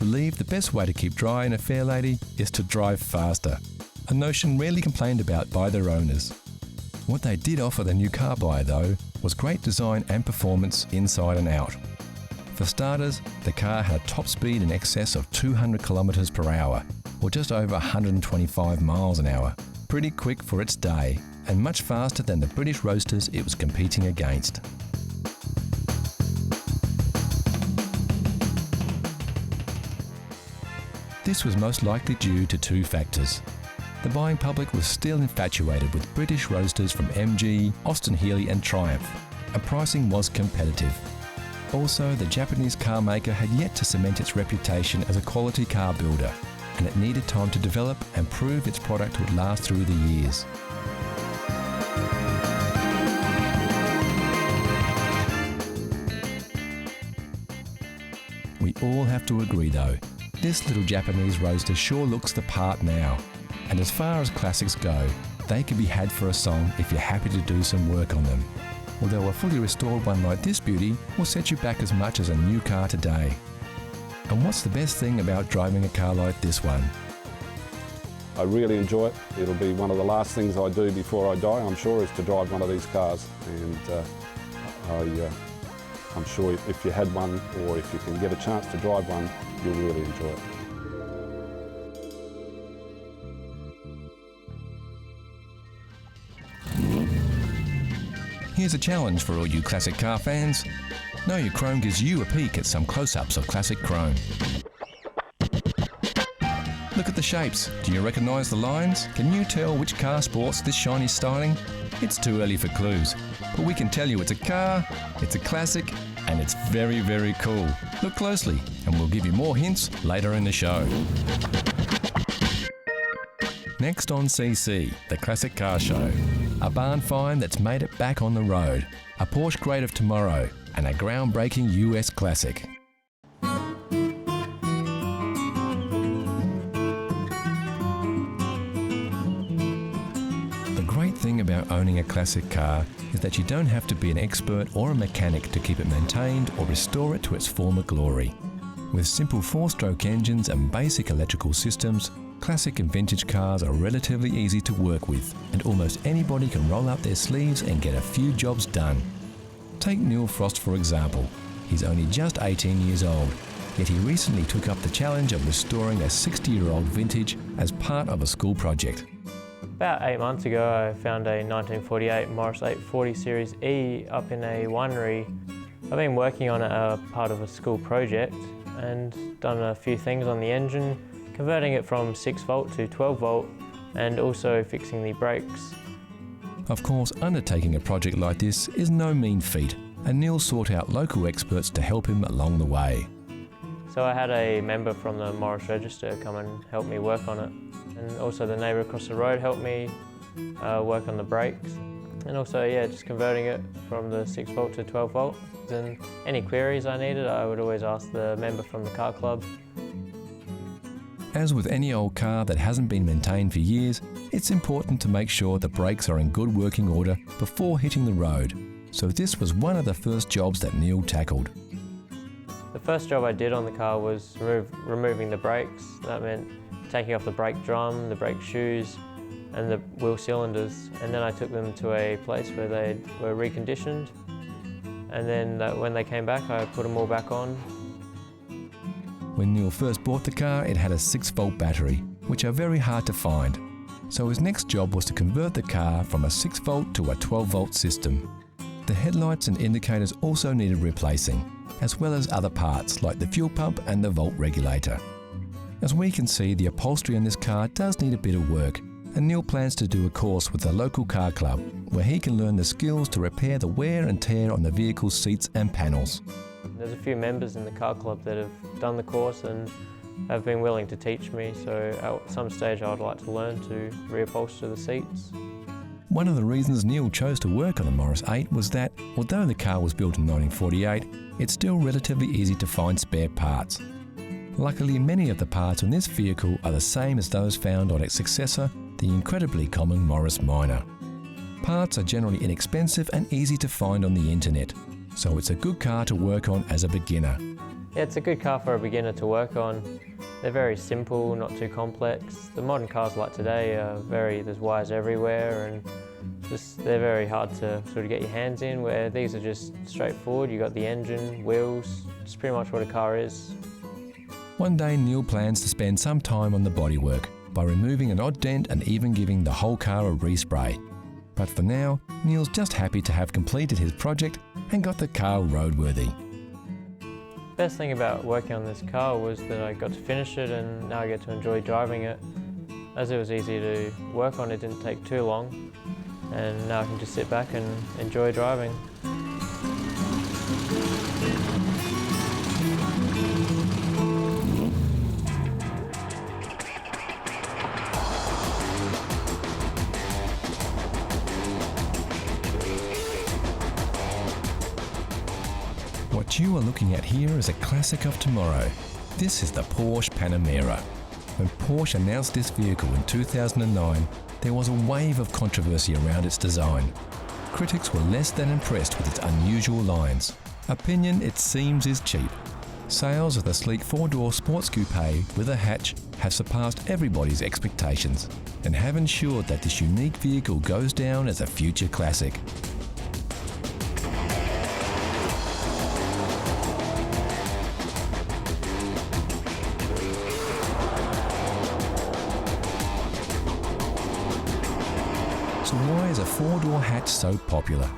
believe the best way to keep dry in a fair lady is to drive faster, a notion rarely complained about by their owners. What they did offer the new car buyer, though, was great design and performance inside and out. For starters, the car had a top speed in excess of 200 kilometres per hour, or just over 125 miles an hour. Pretty quick for its day, and much faster than the British roadsters it was competing against. This was most likely due to two factors. The buying public was still infatuated with British roadsters from MG, Austin Healey and Triumph, and pricing was competitive. Also, the Japanese car maker had yet to cement its reputation as a quality car builder, and it needed time to develop and prove its product would last through the years. We all have to agree though, this little Japanese roadster sure looks the part now. And as far as classics go, they can be had for a song if you're happy to do some work on them. Although a fully restored one like this beauty will set you back as much as a new car today. And what's the best thing about driving a car like this one? I really enjoy it. It'll be one of the last things I do before I die, I'm sure, is to drive one of these cars. And I'm sure if you had one, or if you can get a chance to drive one, you'll really enjoy it. Here's a challenge for all you classic car fans. Know Your Chrome gives you a peek at some close-ups of classic chrome. Look at the shapes. Do you recognise the lines? Can you tell which car sports this shiny styling? It's too early for clues, but we can tell you it's a car, it's a classic, and it's very, very cool. Look closely, and we'll give you more hints later in the show. Next on CC, the Classic Car Show. A barn find that's made it back on the road, a Porsche great of tomorrow, and a groundbreaking US classic. The great thing about owning a classic car is that you don't have to be an expert or a mechanic to keep it maintained or restore it to its former glory. With simple four-stroke engines and basic electrical systems, classic and vintage cars are relatively easy to work with, and almost anybody can roll up their sleeves and get a few jobs done. Take Neil Frost for example. He's only just 18 years old, yet he recently took up the challenge of restoring a 60-year-old vintage as part of a school project. About 8 months ago I found a 1948 Morris 840 Series E up in a winery. I've been working on it as part of a school project and done a few things on the engine, converting it from 6 volt to 12 volt and also fixing the brakes. Of course, undertaking a project like this is no mean feat, and Neil sought out local experts to help him along the way. So I had a member from the Morris Register come and help me work on it, and also the neighbour across the road helped me work on the brakes, and also just converting it from the 6 volt to 12 volt. And any queries I needed, I would always ask the member from the car club. As with any old car that hasn't been maintained for years, it's important to make sure the brakes are in good working order before hitting the road. So this was one of the first jobs that Neil tackled. The first job I did on the car was removing the brakes. That meant taking off the brake drum, the brake shoes and the wheel cylinders, and then I took them to a place where they were reconditioned, and then when they came back I put them all back on. When Neil first bought the car, it had a 6-volt battery, which are very hard to find. So his next job was to convert the car from a 6-volt to a 12-volt system. The headlights and indicators also needed replacing, as well as other parts like the fuel pump and the volt regulator. As we can see, the upholstery on this car does need a bit of work, and Neil plans to do a course with the local car club, where he can learn the skills to repair the wear and tear on the vehicle's seats and panels. There's a few members in the car club that have done the course and have been willing to teach me, so at some stage I would like to learn to reupholster the seats. One of the reasons Neil chose to work on a Morris 8 was that, although the car was built in 1948, it's still relatively easy to find spare parts. Luckily, many of the parts on this vehicle are the same as those found on its successor, the incredibly common Morris Minor. Parts are generally inexpensive and easy to find on the internet, so it's a good car to work on as a beginner. Yeah, it's a good car for a beginner to work on. They're very simple, not too complex. The modern cars like today are there's wires everywhere, and they're very hard to sort of get your hands in, where these are just straightforward. You got the engine, wheels, it's pretty much what a car is. One day Neil plans to spend some time on the bodywork by removing an odd dent and even giving the whole car a respray. But for now, Neil's just happy to have completed his project and got the car roadworthy. Best thing about working on this car was that I got to finish it, and now I get to enjoy driving it. As it was easy to work on, it didn't take too long, and now I can just sit back and enjoy driving. What you are looking at here is a classic of tomorrow. This is the Porsche Panamera. When Porsche announced this vehicle in 2009, there was a wave of controversy around its design. Critics were less than impressed with its unusual lines. Opinion, it seems, is cheap. Sales of the sleek four-door sports coupe with a hatch have surpassed everybody's expectations and have ensured that this unique vehicle goes down as a future classic. So why is a four-door hatch so popular?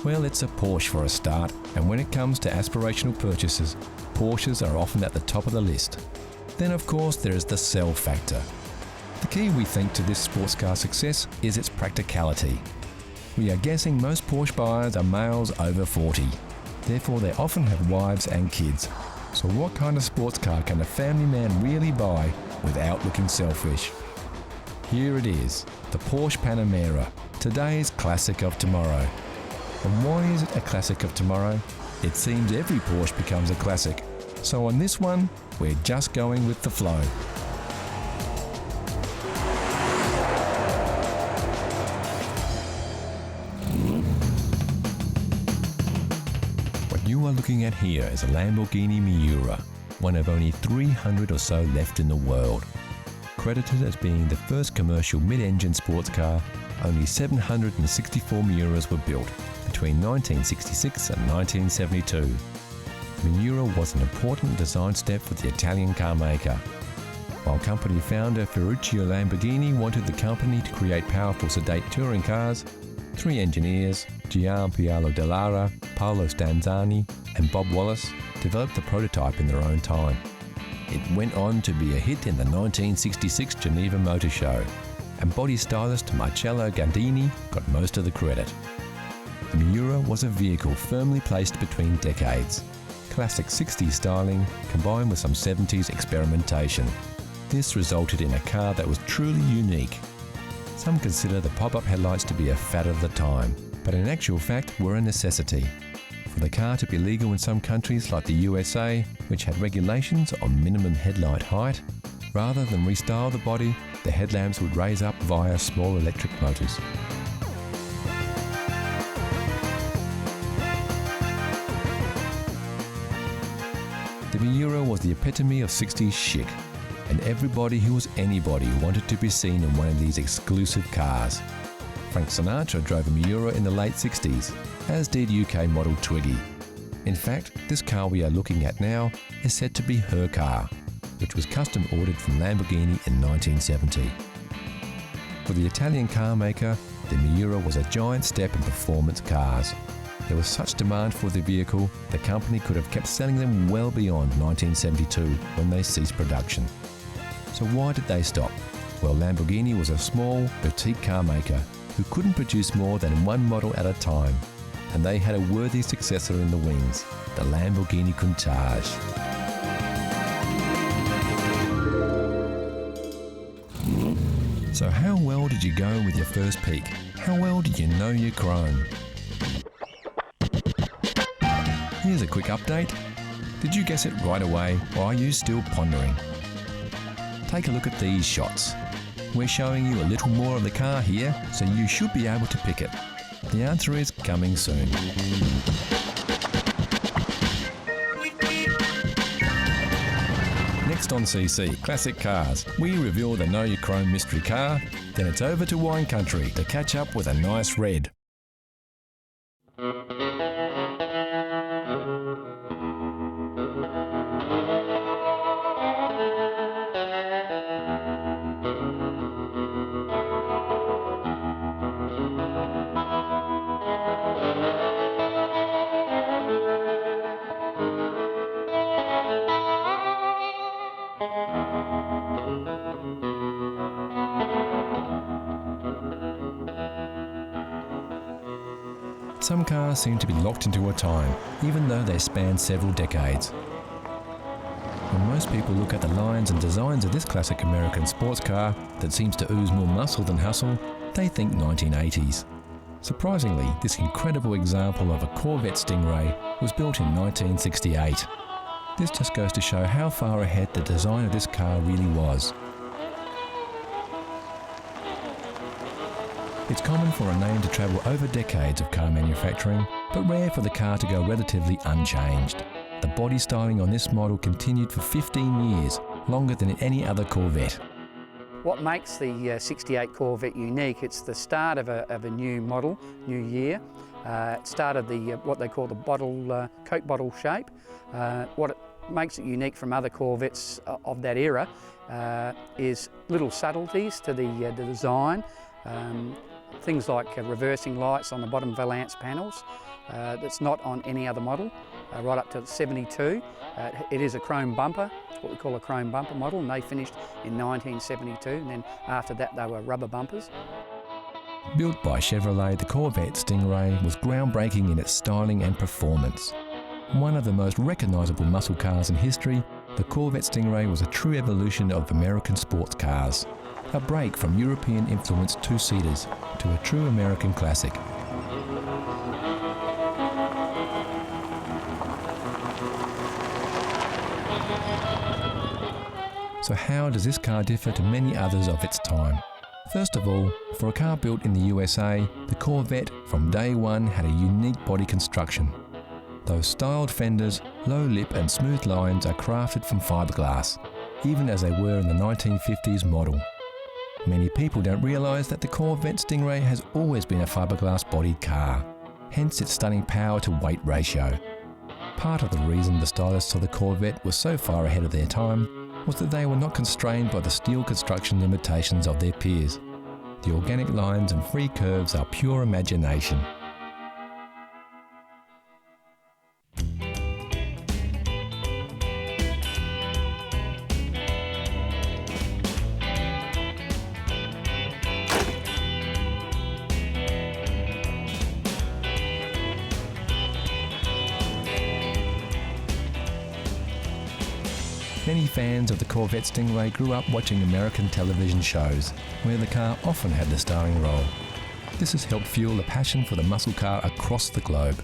Well, it's a Porsche for a start, and when it comes to aspirational purchases, Porsches are often at the top of the list. Then of course there is the sell factor. The key, we think, to this sports car success is its practicality. We are guessing most Porsche buyers are males over 40. Therefore they often have wives and kids. So what kind of sports car can a family man really buy without looking selfish? Here it is, the Porsche Panamera, today's classic of tomorrow. And why is it a classic of tomorrow? It seems every Porsche becomes a classic. So on this one, we're just going with the flow. What you are looking at here is a Lamborghini Miura, one of only 300 or so left in the world. Credited as being the first commercial mid-engine sports car, only 764 Miuras were built between 1966 and 1972. Miura was an important design step for the Italian car maker. While company founder Ferruccio Lamborghini wanted the company to create powerful, sedate touring cars, three engineers, Gianpaolo Dallara, Paolo Stanzani and Bob Wallace, developed the prototype in their own time. It went on to be a hit in the 1966 Geneva Motor Show, and body stylist Marcello Gandini got most of the credit. The Miura was a vehicle firmly placed between decades. Classic 60s styling combined with some 70s experimentation. This resulted in a car that was truly unique. Some consider the pop-up headlights to be a fad of the time, but in actual fact were a necessity. For the car to be legal in some countries like the USA, which had regulations on minimum headlight height, rather than restyle the body, the headlamps would raise up via small electric motors. The Miura was the epitome of 60s chic, and everybody who was anybody wanted to be seen in one of these exclusive cars. Frank Sinatra drove a Miura in the late 60s, as did UK model Twiggy. In fact, this car we are looking at now is said to be her car, which was custom ordered from Lamborghini in 1970. For the Italian car maker, the Miura was a giant step in performance cars. There was such demand for the vehicle, the company could have kept selling them well beyond 1972 when they ceased production. So why did they stop? Well, Lamborghini was a small, boutique car maker who couldn't produce more than one model at a time, and they had a worthy successor in the wings, the Lamborghini Countach. So how well did you go with your first peek? How well did you know your chrome? Here's a quick update. Did you guess it right away, or are you still pondering? Take a look at these shots. We're showing you a little more of the car here, so you should be able to pick it. The answer is coming soon. Next on CC Classic Cars, we reveal the Know Your Chrome mystery car, then it's over to wine country to catch up with a nice red. Some cars seem to be locked into a time, even though they span several decades. When most people look at the lines and designs of this classic American sports car that seems to ooze more muscle than hustle, they think 1980s. Surprisingly, this incredible example of a Corvette Stingray was built in 1968. This just goes to show how far ahead the design of this car really was. It's common for a name to travel over decades of car manufacturing, but rare for the car to go relatively unchanged. The body styling on this model continued for 15 years, longer than any other Corvette. What makes the 68 Corvette unique, it's the start of a new model, new year. It started what they call the Coke bottle shape. What it makes it unique from other Corvettes of that era is little subtleties to the design. Things like reversing lights on the bottom valance panels. That's not on any other model, right up to 72. It is a chrome bumper, what we call a chrome bumper model, and they finished in 1972, and then after that they were rubber bumpers. Built by Chevrolet, the Corvette Stingray was groundbreaking in its styling and performance. One of the most recognisable muscle cars in history, the Corvette Stingray was a true evolution of American sports cars. A break from European-influenced two-seaters to a true American classic. So how does this car differ to many others of its time? First of all, for a car built in the USA, the Corvette from day one had a unique body construction. Those styled fenders, low lip and smooth lines are crafted from fiberglass, even as they were in the 1950s model. Many people don't realise that the Corvette Stingray has always been a fiberglass-bodied car, hence its stunning power to weight ratio. Part of the reason the stylists of the Corvette were so far ahead of their time was that they were not constrained by the steel construction limitations of their peers. The organic lines and free curves are pure imagination. Many fans of the Corvette Stingray grew up watching American television shows, where the car often had the starring role. This has helped fuel the passion for the muscle car across the globe.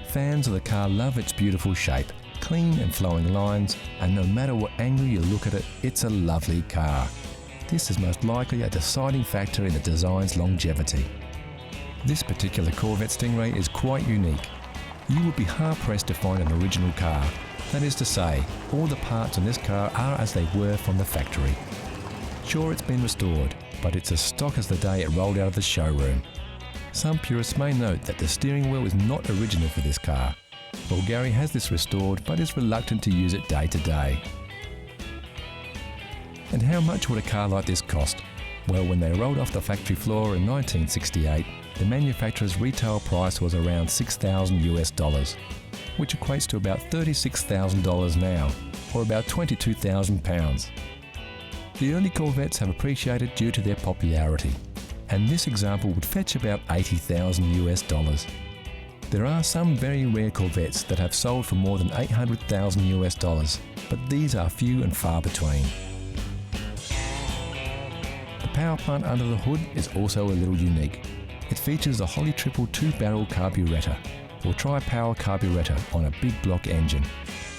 Fans of the car love its beautiful shape, clean and flowing lines, and no matter what angle you look at it, it's a lovely car. This is most likely a deciding factor in the design's longevity. This particular Corvette Stingray is quite unique. You would be hard-pressed to find an original car. That is to say, all the parts on this car are as they were from the factory. Sure, it's been restored, but it's as stock as the day it rolled out of the showroom. Some purists may note that the steering wheel is not original for this car. Well, Gary has this restored, but is reluctant to use it day to day. And how much would a car like this cost? Well, when they rolled off the factory floor in 1968, the manufacturer's retail price was around $6,000, which equates to about $36,000 now, or about £22,000. The early Corvettes have appreciated due to their popularity, and this example would fetch about $80,000. There are some very rare Corvettes that have sold for more than $800,000, but these are few and far between. The power plant under the hood is also a little unique. It features a Holley triple 2-barrel carburettor, or tri-power carburettor on a big block engine.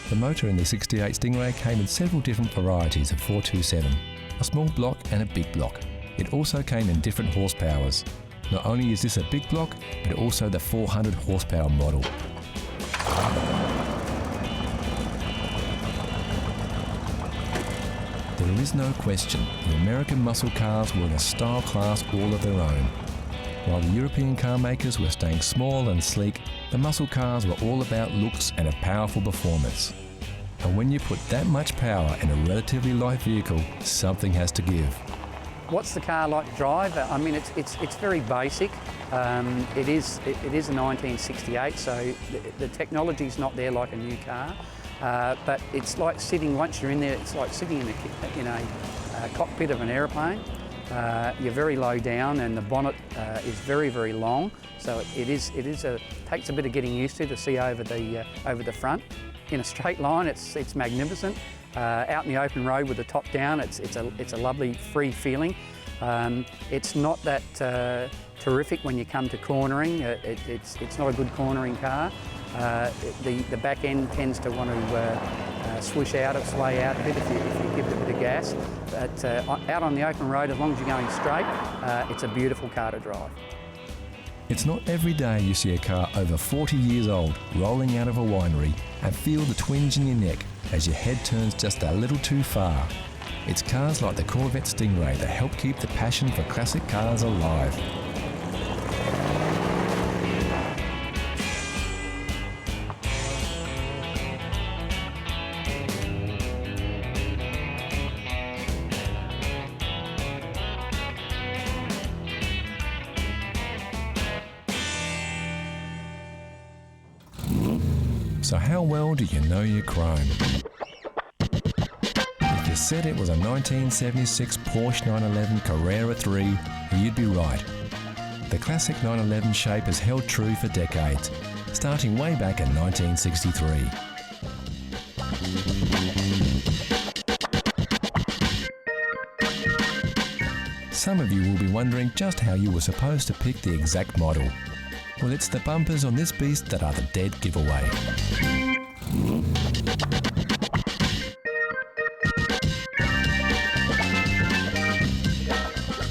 The motor in the 68 Stingray came in several different varieties of 427, a small block and a big block. It also came in different horsepowers. Not only is this a big block, but also the 400 horsepower model. There is no question the American muscle cars were in a style class all of their own. While the European car makers were staying small and sleek, the muscle cars were all about looks and a powerful performance. And when you put that much power in a relatively light vehicle, something has to give. What's the car like to drive? I mean, it's very basic. It is a 1968, so the technology's not there like a new car. But it's like sitting, once you're in there, it's like sitting in a cockpit of an aeroplane. You're very low down, and the bonnet is very, very long. So it takes a bit of getting used to see over the front. In a straight line, it's magnificent. Out in the open road with the top down, it's a lovely free feeling. It's not that terrific when you come to cornering. It's not a good cornering car. The back end tends to want to swish out or sway out a bit if you give it a bit of gas. But out on the open road, as long as you're going straight, it's a beautiful car to drive. It's not every day you see a car over 40 years old rolling out of a winery and feel the twinge in your neck as your head turns just a little too far. It's cars like the Corvette Stingray that help keep the passion for classic cars alive. So how well do you know your chrome? If you said it was a 1976 Porsche 911 Carrera 3, you'd be right. The classic 911 shape has held true for decades, starting way back in 1963. Some of you will be wondering just how you were supposed to pick the exact model. Well, it's the bumpers on this beast that are the dead giveaway.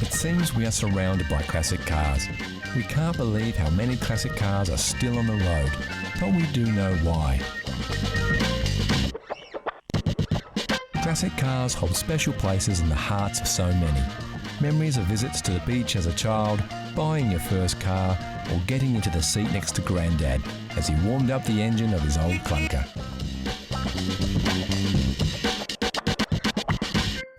It seems we are surrounded by classic cars. We can't believe how many classic cars are still on the road, but we do know why. Classic cars hold special places in the hearts of so many. Memories of visits to the beach as a child, buying your first car, or getting into the seat next to Grandad as he warmed up the engine of his old clunker.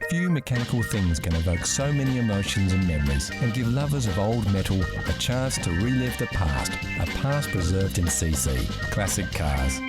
Few mechanical things can evoke so many emotions and memories and give lovers of old metal a chance to relive the past, a past preserved in CC, classic cars.